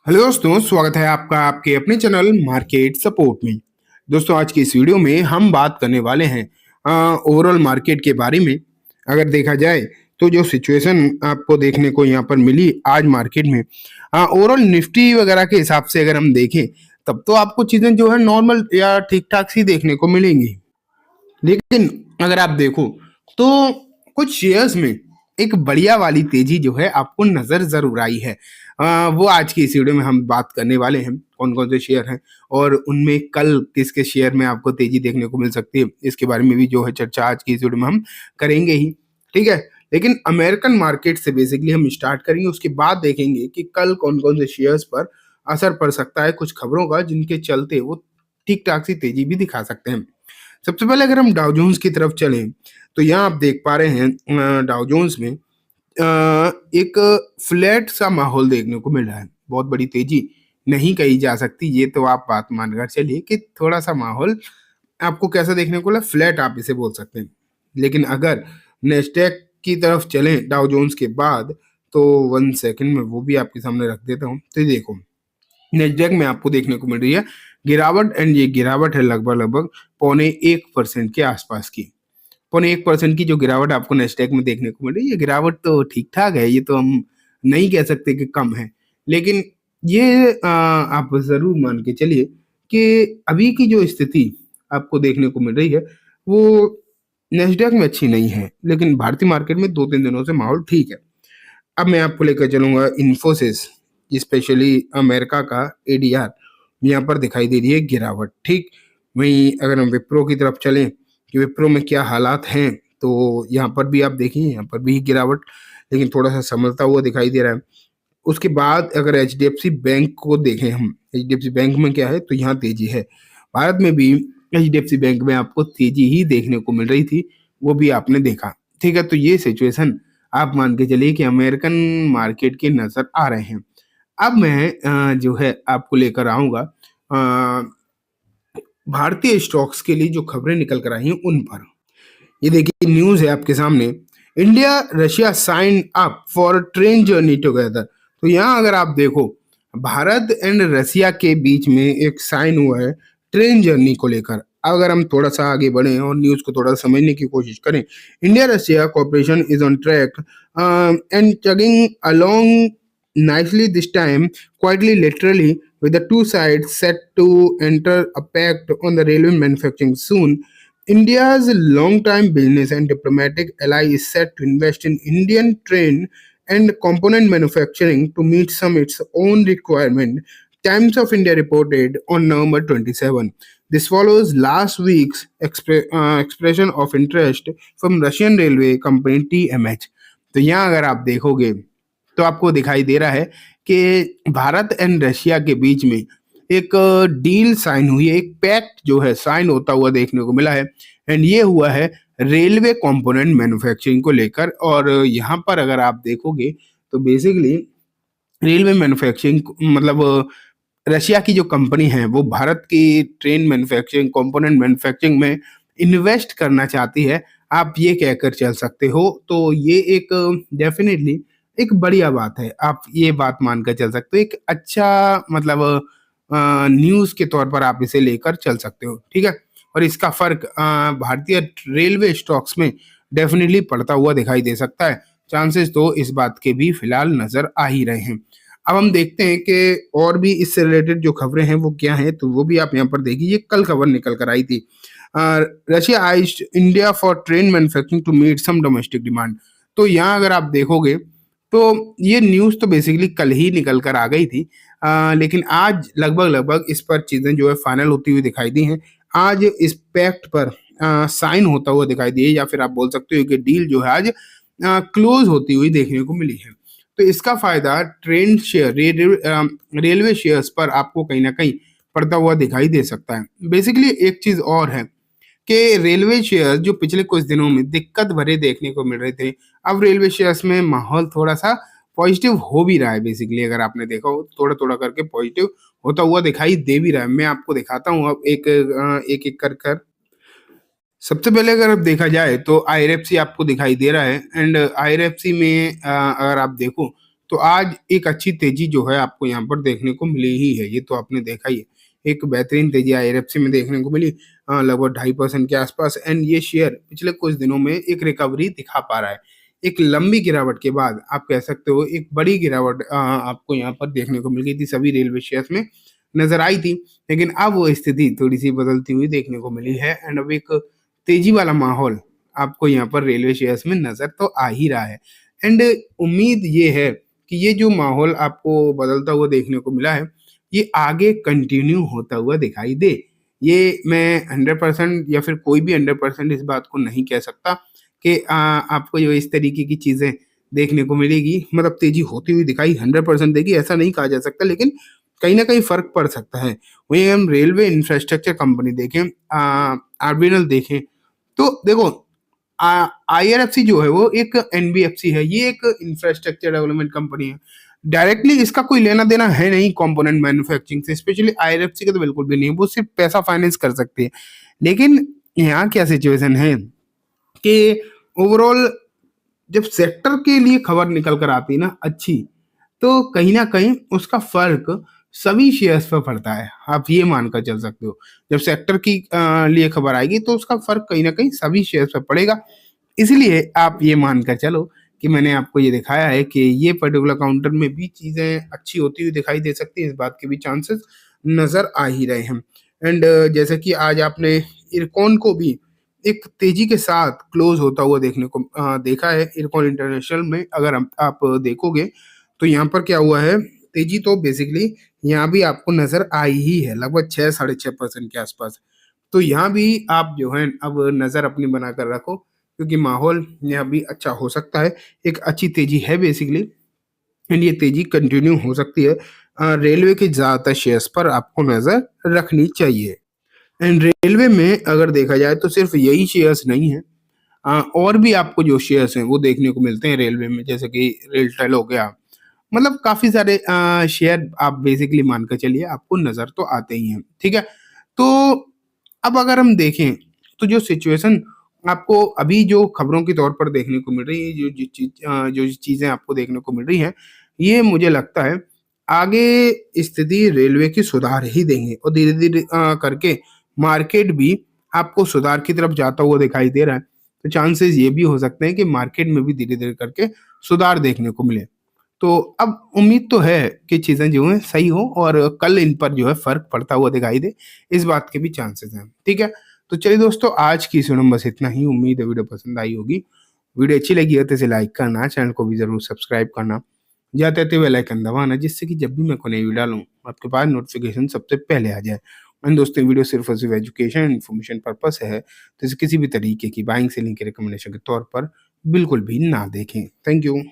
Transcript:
Hello दोस्तों, स्वागत है आपका आपके अपने चैनल मार्केट सपोर्ट में। दोस्तों, आज की इस वीडियो में हम बात करने वाले हैं ओवरऑल मार्केट के बारे में। अगर देखा जाए तो जो सिचुएशन आपको देखने को यहाँ पर मिली आज मार्केट में, ओवरऑल निफ्टी वगैरह के हिसाब से अगर हम देखें तब तो आपको चीजें जो है नॉर्मल या ठीक ठाक सी देखने को मिलेंगी। लेकिन अगर आप देखो तो कुछ शेयर्स में एक बढ़िया वाली तेजी जो है आपको नजर जरूर आई है। वो आज की इस वीडियो में हम बात करने वाले हैं कौन कौन से शेयर हैं और उनमें कल किसके शेयर में आपको तेजी देखने को मिल सकती है, इसके बारे में भी जो है चर्चा आज की इस वीडियो में हम करेंगे ही। ठीक है, लेकिन अमेरिकन मार्केट से बेसिकली हम स्टार्ट करेंगे, उसके बाद देखेंगे कि कल कौन कौन से शेयर्स पर असर पड़ सकता है कुछ खबरों का, जिनके चलते वो ठीक ठाक सी तेजी भी दिखा सकते हैं। सबसे पहले अगर हम डाउ जोन्स की तरफ चलें तो यहाँ आप देख पा रहे हैं डाउ जोन्स में एक फ्लैट सा माहौल देखने को मिल रहा है। बहुत बड़ी तेजी नहीं कही जा सकती, ये तो आप बात मानकर चलिए कि थोड़ा सा माहौल आपको कैसा देखने को मिला, फ्लैट आप इसे बोल सकते हैं। लेकिन अगर नेस्डैक की तरफ चलें डाउ जोन्स के बाद, तो 1 सेकंड में वो भी आपके सामने रख देता हूँ। तो ये देखो, नेस्डैक में आपको देखने को मिल रही है गिरावट, एंड ये गिरावट है लगभग लगभग 0.1% के आसपास की। 0.1% की जो गिरावट आपको नेस्डैक में देखने को मिल रही है, ये गिरावट तो ठीक ठाक है, ये तो हम नहीं कह सकते कि कम है। लेकिन ये आप जरूर मान के चलिए कि अभी की जो स्थिति आपको देखने को मिल रही है वो नेस्डैक में अच्छी नहीं है, लेकिन भारतीय मार्केट में 2-3 दिनों से माहौल ठीक है। अब मैं आपको लेकर चलूंगा इन्फोसिस, स्पेशली अमेरिका का एडीआर, यहाँ पर दिखाई दे रही है गिरावट। ठीक वहीं अगर हम विप्रो की तरफ चलें कि विप्रो में क्या हालात हैं, तो यहाँ पर भी आप देखिए, यहाँ पर भी गिरावट, लेकिन थोड़ा सा संभलता हुआ दिखाई दे रहा है। उसके बाद अगर एचडीएफसी बैंक को देखें हम, एचडीएफसी बैंक में क्या है, तो यहाँ तेजी है। भारत में भी एचडीएफसी बैंक में आपको तेजी ही देखने को मिल रही थी, वो भी आपने देखा। ठीक है, तो ये सिचुएशन आप मान के चलिए कि अमेरिकन मार्केट के नजर आ रहे हैं। अब मैं जो है आपको लेकर आऊंगा भारतीय स्टॉक्स के लिए जो खबरें निकल कर आई हैं उन पर। ये देखिए, न्यूज है आपके सामने, India Russia sign up for train journey together. तो यहाँ अगर आप देखो, भारत एंड रशिया के बीच में एक साइन हुआ है ट्रेन जर्नी को लेकर। अगर हम थोड़ा सा आगे बढ़े और न्यूज को थोड़ा सा समझने की कोशिश करें, India Russia cooperation is on track and chugging along nicely this time, quietly literally, with the two sides set to enter a pact on the railway manufacturing soon. India's long-time business and diplomatic ally is set to invest in Indian train and component manufacturing to meet some its own requirement. Times of India reported on November 27. This follows last week's expression of interest from Russian railway company TMH. तो यहाँ अगर आप देखोगे तो आपको दिखाई दे रहा है कि भारत एंड रशिया के बीच में एक डील साइन हुई है, एक पैक्ट जो है साइन होता हुआ देखने को मिला है। एंड ये हुआ है रेलवे कंपोनेंट मैन्युफैक्चरिंग को लेकर। और यहाँ पर अगर आप देखोगे तो बेसिकली रेलवे मैन्युफैक्चरिंग मतलब रशिया की जो कंपनी है वो भारत की ट्रेन मैन्युफैक्चरिंग कंपोनेंट मैन्युफैक्चरिंग में इन्वेस्ट करना चाहती है, आप ये कहकर चल सकते हो। तो ये एक डेफिनेटली एक बढ़िया बात है, आप ये बात मानकर चल सकते हो, एक अच्छा मतलब न्यूज के तौर पर आप इसे लेकर चल सकते हो। ठीक है, और इसका फर्क भारतीय रेलवे स्टॉक्स में डेफिनेटली पड़ता हुआ दिखाई दे सकता है। चांसेस तो इस बात के भी फिलहाल नजर आ ही रहे हैं। अब हम देखते हैं कि और भी इससे रिलेटेड जो खबरें हैं वो क्या हैं, तो वो भी आप यहाँ पर देखिए। ये कल खबर निकल कर आई थी, Russia eyed India for train manufacturing to meet some domestic demand. तो यहाँ अगर आप देखोगे तो ये न्यूज़ तो बेसिकली कल ही निकल कर आ गई थी, लेकिन आज लगभग लगभग इस पर चीज़ें जो है फाइनल होती हुई दिखाई दी हैं। आज इस पैक्ट पर साइन होता हुआ दिखाई दी है, या फिर आप बोल सकते हो कि डील जो है आज क्लोज होती हुई देखने को मिली है। तो इसका फायदा ट्रेन शेयर रेलवे शेयर्स पर आपको कहीं ना कहीं पड़ता हुआ दिखाई दे सकता है। बेसिकली एक चीज और है कि रेलवे शेयर जो पिछले कुछ दिनों में दिक्कत भरे देखने को मिल रहे थे, अब रेलवे शेयर्स में माहौल थोड़ा सा पॉजिटिव हो भी रहा है। बेसिकली अगर आपने देखा हो, थोड़ा थोड़ा करके पॉजिटिव होता हुआ दिखाई दे भी रहा है। मैं आपको दिखाता हूँ अब एक एक कर। सबसे पहले अगर अब देखा जाए तो आईआरएफसी आपको दिखाई दे रहा है, एंड आईआरएफसी में अगर आप देखो तो आज एक अच्छी तेजी जो है आपको यहाँ पर देखने को मिली ही है, ये तो आपने देखा ही है। एक बेहतरीन तेजी आईआरएफसी में देखने को मिली, लगभग 2.5% के आसपास, एंड ये शेयर पिछले कुछ दिनों में एक रिकवरी दिखा पा रहा है। एक लंबी गिरावट के बाद आप कह सकते हो एक बड़ी गिरावट आपको यहाँ पर देखने को मिल गई थी, सभी रेलवे शेयर्स में नजर आई थी, लेकिन अब वो स्थिति थोड़ी सी बदलती हुई देखने को मिली है, एंड अब एक तेजी वाला माहौल आपको यहाँ पर रेलवे शेयर्स में नजर तो आ ही रहा है। एंड उम्मीद ये है कि ये जो माहौल आपको बदलता हुआ देखने को मिला है, ये आगे कंटिन्यू होता हुआ दिखाई दे। ये मैं 100% या फिर कोई भी 100% इस बात को नहीं कह सकता कि आपको जो इस तरीके की चीजें देखने को मिलेगी, मतलब तेजी होती हुई दिखाई 100% देगी, ऐसा नहीं कहा जा सकता, लेकिन कहीं ना कहीं फर्क पड़ सकता है। वहीं हम रेलवे इंफ्रास्ट्रक्चर कंपनी देखें, आरबीएनएल देखें, तो देखो आईआरएफसी जो है वो एक एनबीएफसी है, ये एक इंफ्रास्ट्रक्चर डेवलपमेंट कंपनी है। डायरेक्टली इसका कोई लेना देना है नहीं कंपोनेंट मैन्युफैक्चरिंग से, स्पेशली आईआरएफसी का तो बिल्कुल भी नहीं, वो सिर्फ पैसा फाइनेंस कर सकती है। लेकिन यहाँ क्या सिचुएशन है कि ओवरऑल जब सेक्टर के लिए खबर निकल कर आती है ना अच्छी, तो कहीं ना कहीं उसका फर्क सभी शेयर्स पर पड़ता है, आप ये मानकर चल सकते हो। जब सेक्टर की लिए खबर आएगी तो उसका फर्क कहीं ना कहीं सभी शेयर्स पर पड़ेगा। इसलिए आप ये मानकर चलो कि मैंने आपको ये दिखाया है कि ये पर्टिकुलर काउंटर में भी चीजें अच्छी होती हुई दिखाई दे सकती है, इस बात के भी चांसेस नजर आ ही रहे हैं। एंड जैसे कि आज आपने इरकॉन को भी एक तेजी के साथ क्लोज होता हुआ देखने को देखा है। इरकॉन इंटरनेशनल में अगर आप देखोगे तो यहाँ पर क्या हुआ है, तेजी तो बेसिकली यहाँ भी आपको नजर आई ही है, लगभग 6-6.5% के आसपास। तो यहाँ भी आप जो है अब नजर अपनी बनाकर रखो, क्योंकि माहौल यहाँ भी अच्छा हो सकता है। एक अच्छी तेजी है बेसिकली, एंड ये तेजी कंटिन्यू हो सकती है। रेलवे के ज्यादातर शेयर्स पर आपको नजर रखनी चाहिए। एंड रेलवे में अगर देखा जाए तो सिर्फ यही शेयर्स नहीं है, और भी आपको जो शेयर्स हैं वो देखने को मिलते हैं रेलवे में, जैसे कि रेलटेल हो गया, मतलब काफी सारे शेयर आप बेसिकली मानकर चलिए आपको नजर तो आते ही हैं, ठीक है। तो अब अगर हम देखें तो जो सिचुएशन आपको अभी जो खबरों के तौर पर देखने को मिल रही है, जो चीजें आपको देखने को मिल रही हैं, ये मुझे लगता है आगे स्थिति रेलवे की सुधार ही देंगे, और धीरे धीरे करके मार्केट भी आपको सुधार की तरफ जाता हुआ दिखाई दे रहा है। तो चांसेस ये भी हो सकते हैं कि मार्केट में भी धीरे धीरे करके सुधार देखने को मिले। तो अब उम्मीद तो है कि चीजें जो है सही हो और कल इन पर जो है फर्क पड़ता हुआ दिखाई दे, इस बात के भी चांसेस हैं, ठीक है। तो चलिए दोस्तों, आज की इस वीडियो में बस इतना ही। उम्मीद है वीडियो पसंद आई होगी। वीडियो अच्छी लगी है तो इसे लाइक करना, चैनल को भी जरूर सब्सक्राइब करना, जाते जाते बेल आइकन दबाना, जिससे कि जब भी मैं कोई नई वीडियो डालूं आपके पास नोटिफिकेशन सबसे पहले आ जाए। एंड दोस्तों, वीडियो सिर्फ और सिर्फ एजुकेशन इन्फॉर्मेशन पर्पस है, तो इसे किसी भी तरीके की बाइंग सेलिंग के रिकमेंडेशन के तौर पर बिल्कुल भी ना देखें। Thank you.